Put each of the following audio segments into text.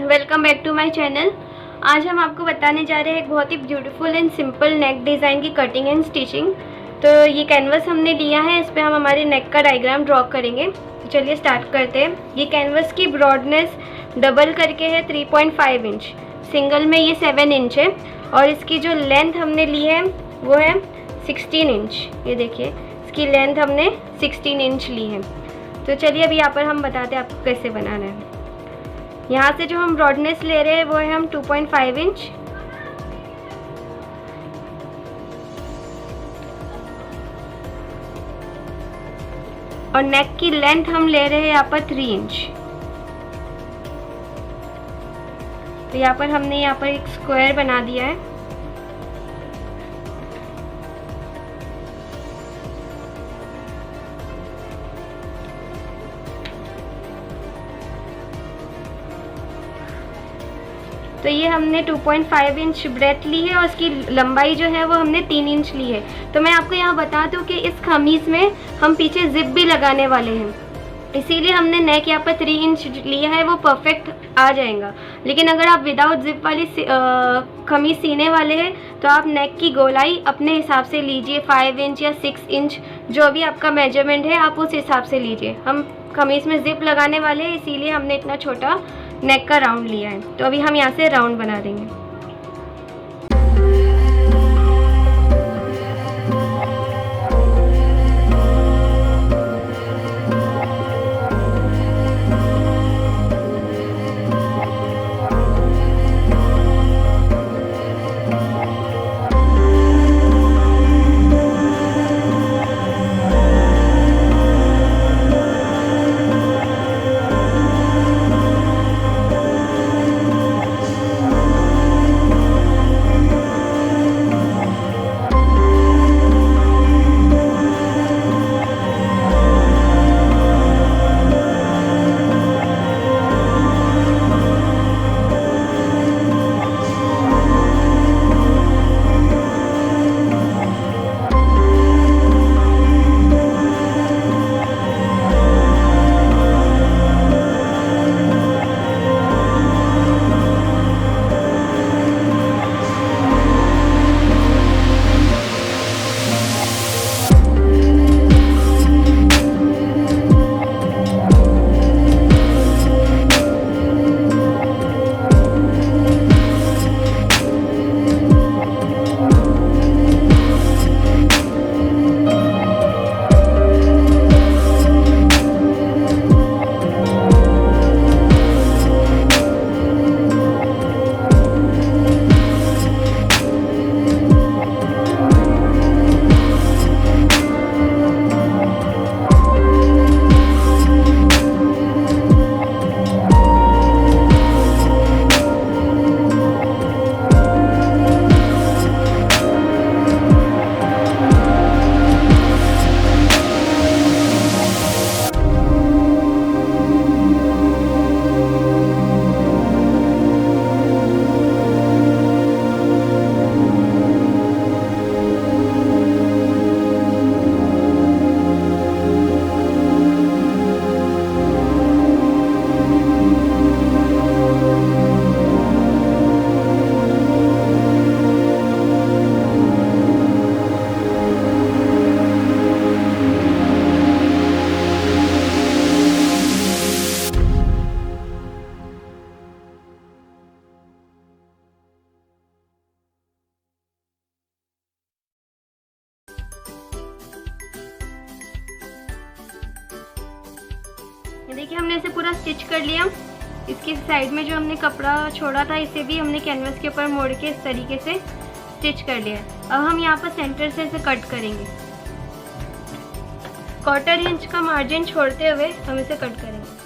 Welcome back to my channel. आज हम आपको बताने जा रहे हैं एक बहुत ही beautiful and simple neck design की कटिंग एंड स्टिचिंग। तो ये कैनवस हमने लिया है, इस पर हम हमारे नेक का डायग्राम ड्रॉ करेंगे। तो चलिए स्टार्ट करते हैं। ये कैनवस की ब्रॉडनेस डबल करके है 3.5 इंच, सिंगल में ये 7 इंच है और इसकी जो लेंथ हमने ली है वो है 16 इंच। ये देखिए इसकी लेंथ हमने 16 इंच ली है। तो चलिए अभी यहाँ पर हम बताते हैं आपको कैसे बनाना है। यहाँ से जो हम ब्रॉडनेस ले रहे हैं वो है हम 2.5 इंच और नेक की लेंथ हम ले रहे हैं यहाँ पर 3 इंच। तो यहाँ पर हमने यहाँ पर एक स्क्वायर बना दिया है। तो ये हमने 2.5 इंच ब्रेथ ली है और इसकी लंबाई जो है वो हमने 3 इंच ली है। तो मैं आपको यहाँ बता दूँ कि इस खमीज में हम पीछे जिप भी लगाने वाले हैं, इसीलिए हमने नेक यहाँ पर 3 इंच लिया है, वो परफेक्ट आ जाएगा। लेकिन अगर आप विदाउट जिप वाली खमीज सीने वाले हैं तो आप नेक की गोलाई अपने हिसाब से लीजिए, 5 इंच या 6 इंच जो भी आपका मेजरमेंट है आप उस हिसाब से लीजिए। हम खमीज में जिप लगाने वाले हैं, इसीलिए हमने इतना छोटा नेक का राउंड लिया है। तो अभी हम यहाँ से राउंड बना देंगे। ये देखिए हमने इसे पूरा स्टिच कर लिया। इसकी साइड में जो हमने कपड़ा छोड़ा था इसे भी हमने कैनवस के ऊपर मोड़ के इस तरीके से स्टिच कर लिया। अब हम यहाँ पर सेंटर से इसे कट करेंगे। 1/4 इंच का मार्जिन छोड़ते हुए हम इसे कट करेंगे।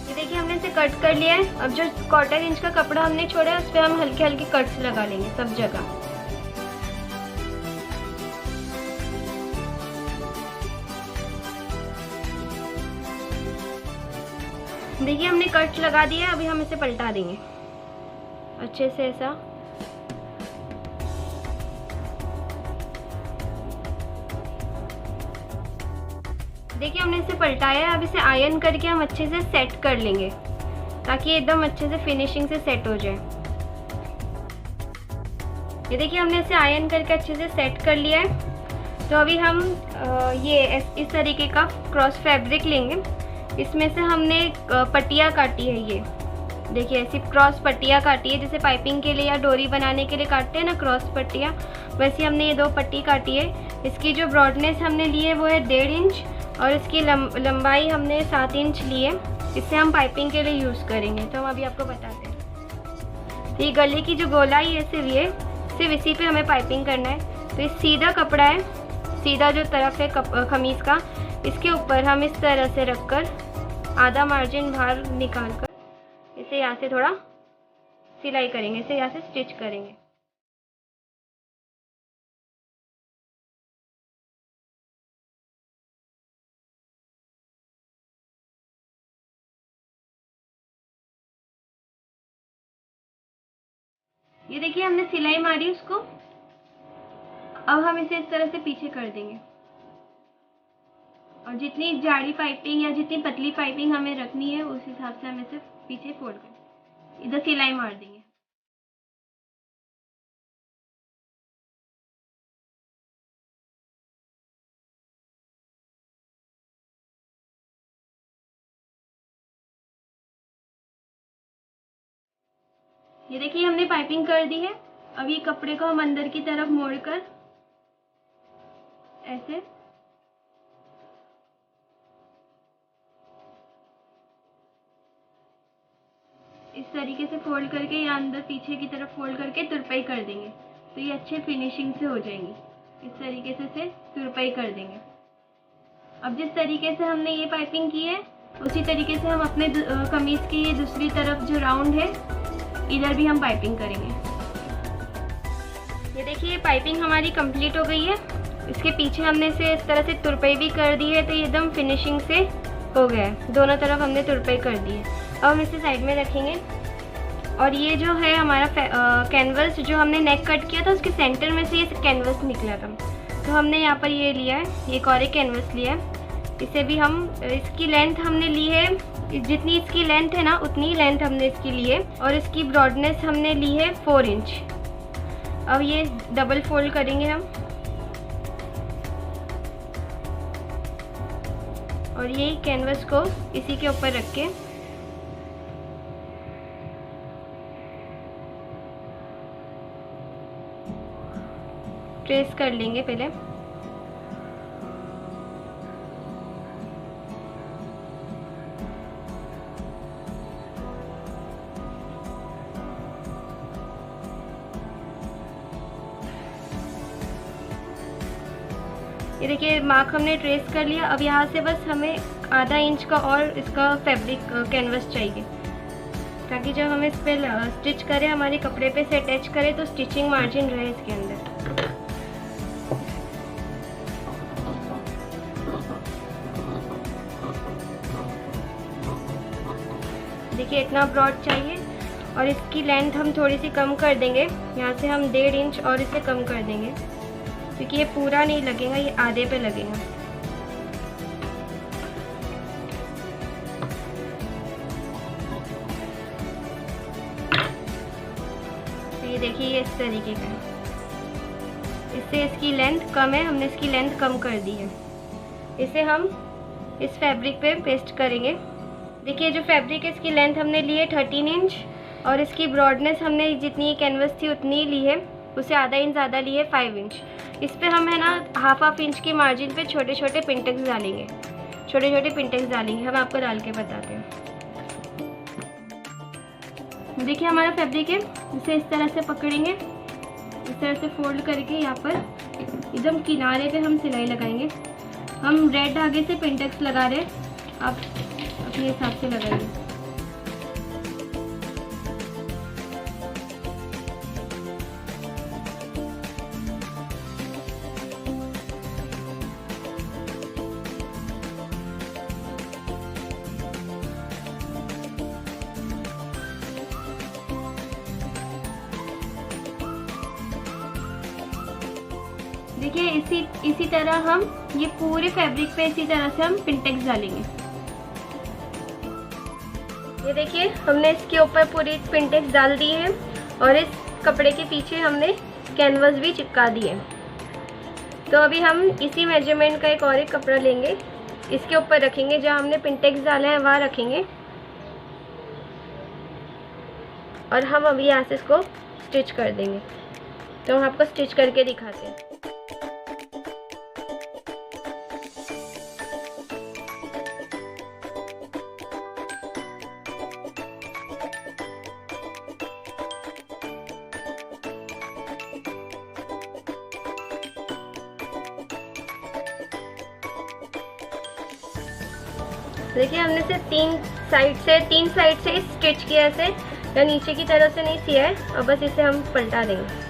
देखिए हमने इसे कट कर लिया है। अब जो 1/4 इंच का कपड़ा हमने छोड़ा है उस पर हम हल्के हल्के कट्स लगा लेंगे सब जगह। देखिए हमने कट लगा दिया, अभी हम इसे पलटा देंगे अच्छे से ऐसा। देखिए हमने इसे पलटाया है, अब इसे आयरन करके हम अच्छे से सेट कर लेंगे ताकि एकदम अच्छे से फिनिशिंग से सेट हो जाए। ये देखिए हमने इसे आयरन करके अच्छे से सेट कर लिया है। तो अभी हम ये इस तरीके का क्रॉस फैब्रिक लेंगे। इसमें से हमने पट्टियाँ काटी है, ये देखिए ऐसी क्रॉस पट्टियाँ काटी है, जैसे पाइपिंग के लिए या डोरी बनाने के लिए काटते हैं ना क्रॉस पट्टियाँ, वैसे हमने ये 2 पट्टी काटी है। इसकी जो ब्रॉडनेस हमने ली है वो है 1.5 इंच और इसकी लंबाई हमने 7 इंच ली है। इससे हम पाइपिंग के लिए यूज़ करेंगे, तो हम अभी आपको बताते हैं। तो ये गले की जो गोलाई है सिर्फ इसी पे हमें पाइपिंग करना है। तो ये सीधा कपड़ा है, सीधा जो तरफ है खमीज़ का, इसके ऊपर हम इस तरह से रखकर आधा मार्जिन बाहर निकाल कर इसे यहाँ से थोड़ा सिलाई करेंगे, इसे यहाँ से स्टिच करेंगे। ये देखिए हमने सिलाई मारी उसको, अब हम इसे इस तरह से पीछे कर देंगे और जितनी जाड़ी पाइपिंग या जितनी पतली पाइपिंग हमें रखनी है उस हिसाब से हम इसे पीछे फोल्ड कर इधर सिलाई मार देंगे। ये देखिए हमने पाइपिंग कर दी है। अब ये कपड़े को हम अंदर की तरफ मोड़कर ऐसे इस तरीके से फोल्ड करके या अंदर पीछे की तरफ फोल्ड करके तुरपाई कर देंगे, तो ये अच्छे फिनिशिंग से हो जाएंगी। इस तरीके से तुरपाई कर देंगे। अब जिस तरीके से हमने ये पाइपिंग की है उसी तरीके से हम अपने कमीज की ये दूसरी तरफ जो राउंड है इधर भी हम पाइपिंग करेंगे। ये देखिए ये पाइपिंग हमारी कंप्लीट हो गई है। इसके पीछे हमने इसे इस तरह से तुरपाई भी कर दी है, तो ये एकदम फिनिशिंग से हो गया है। दोनों तरफ हमने तुरपाई कर दी है। अब हम इसे साइड में रखेंगे और ये जो है हमारा कैनवस जो हमने नेक कट किया था उसके सेंटर में से ये कैनवस निकला था, तो हमने यहाँ पर ये लिया है, एक और एक कैनवस लिया है। इसे भी हम इसकी लेंथ हमने ली है, जितनी इसकी लेंथ है ना उतनी लेंथ हमने इसकी ली है और इसकी ब्रॉडनेस हमने ली है 4 इंच। अब ये डबल फोल्ड करेंगे हम और ये कैनवस को इसी के ऊपर रख के ट्रेस कर लेंगे पहले। ये देखिए मार्क हमने ट्रेस कर लिया। अब यहाँ से बस हमें आधा इंच का और इसका फैब्रिक कैनवस चाहिए, ताकि जब हम इस पे स्टिच करें हमारे कपड़े पे से अटैच करें तो स्टिचिंग मार्जिन रहे इसके अंदर। देखिए इतना ब्रॉड चाहिए और इसकी लेंथ हम थोड़ी सी कम कर देंगे। यहाँ से हम 1.5 इंच और इसे कम कर देंगे, क्योंकि ये पूरा नहीं लगेगा, ये आधे पे लगेगा। तो ये देखिए ये इस तरीके का है। इससे इसकी लेंथ कम है, हमने इसकी लेंथ कम कर दी है। इसे हम इस फैब्रिक पे पेस्ट करेंगे। देखिए जो फैब्रिक है इसकी लेंथ हमने ली है 13 इंच और इसकी ब्रॉडनेस हमने जितनी कैनवस थी उतनी ली है, उससे आधा इंच ज़्यादा ली है 5 इंच। इस पे हम है ना हाफ इंच की मार्जिन पे छोटे छोटे पिंटेक्स डालेंगे, हम आपको डाल के बताते हैं। देखिए हमारा फैब्रिक है, इसे इस तरह से पकड़ेंगे, इस तरह से फोल्ड करके यहाँ पर एकदम किनारे पे हम सिलाई लगाएंगे। हम रेड धागे से पिंटेक्स लगा रहे हैं, आप अपने हिसाब से लगाइए। देखिए इसी तरह हम ये पूरे फैब्रिक पे इसी तरह से हम पिंटेक्स डालेंगे। ये देखिए हमने इसके ऊपर पूरी पिंटेक्स डाल दी है और इस कपड़े के पीछे हमने कैनवस भी चिपका दी है। तो अभी हम इसी मेजरमेंट का एक कपड़ा लेंगे, इसके ऊपर रखेंगे, जहाँ हमने पिंटेक्स डाला है वहाँ रखेंगे और हम अभी यहाँ से इसको स्टिच कर देंगे। तो हम आपको स्टिच करके दिखाते हैं। देखिए हमने से तीन साइड से स्टिच किया ऐसे, या नीचे की तरफ से नहीं सिया है, और बस इसे हम पलटा देंगे।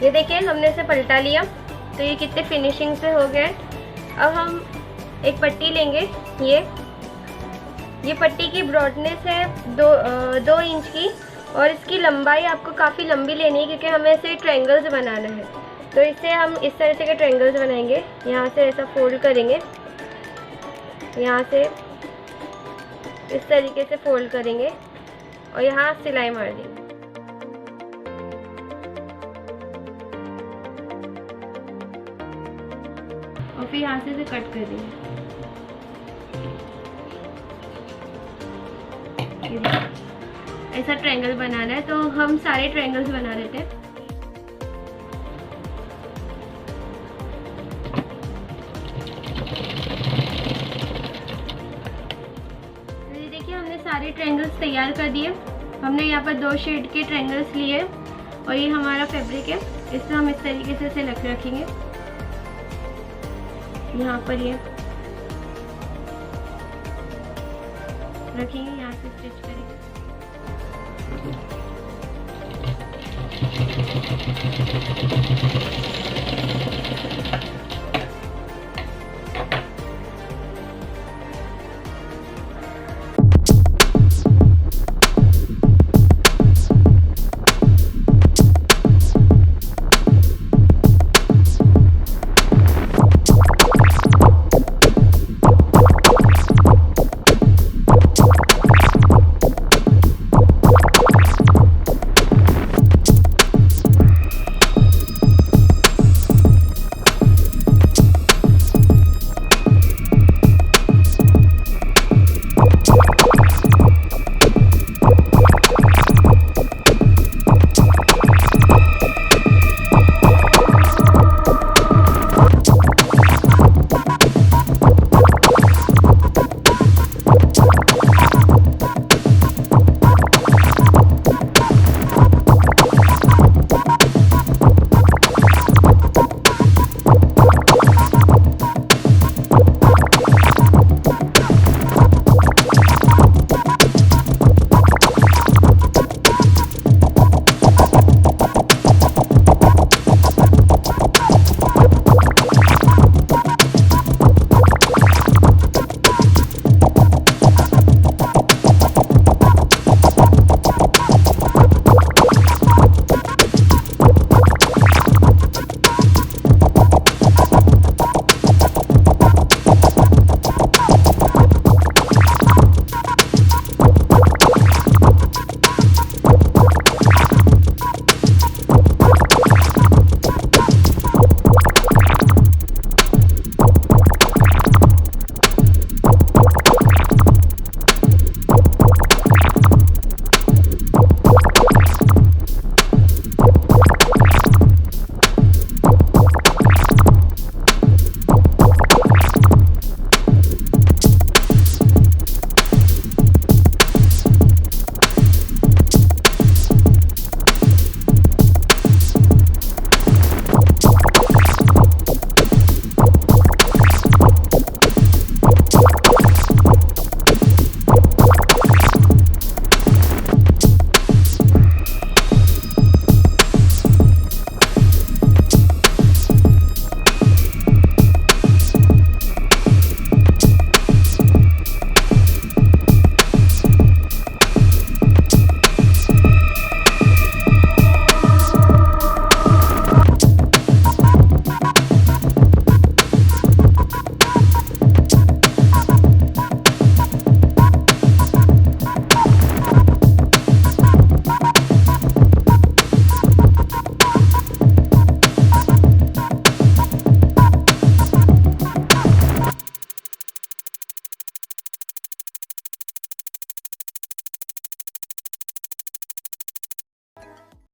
ये देखिए हमने इसे पलटा लिया, तो ये कितने फिनिशिंग से हो गए। अब हम एक पट्टी लेंगे। ये पट्टी की ब्रॉडनेस है 2 इंच की, और इसकी लंबाई आपको काफ़ी लंबी लेनी है क्योंकि हमें इसे ट्रायंगल्स बनाना है। तो इसे हम इस तरह से के ट्रायंगल्स बनाएंगे। यहाँ से ऐसा फोल्ड करेंगे, यहाँ से इस तरीके से फोल्ड करेंगे और यहाँ सिलाई मार देंगे। और फिर यहाँ से इसे कट कर देंगे। ऐसा ट्रायंगल बनाना है, तो हम सारे ट्रायंगल्स बना लेते हैं। तो ये देखिए हमने सारे ट्रायंगल्स तैयार कर दिए। हमने यहाँ पर 2 शेड के ट्रायंगल्स लिए और ये हमारा फैब्रिक है। इसे हम इस तरीके से इसे रखेंगे, यहाँ पर ये रखेंगे, यहाँ से स्टिच करेंगे।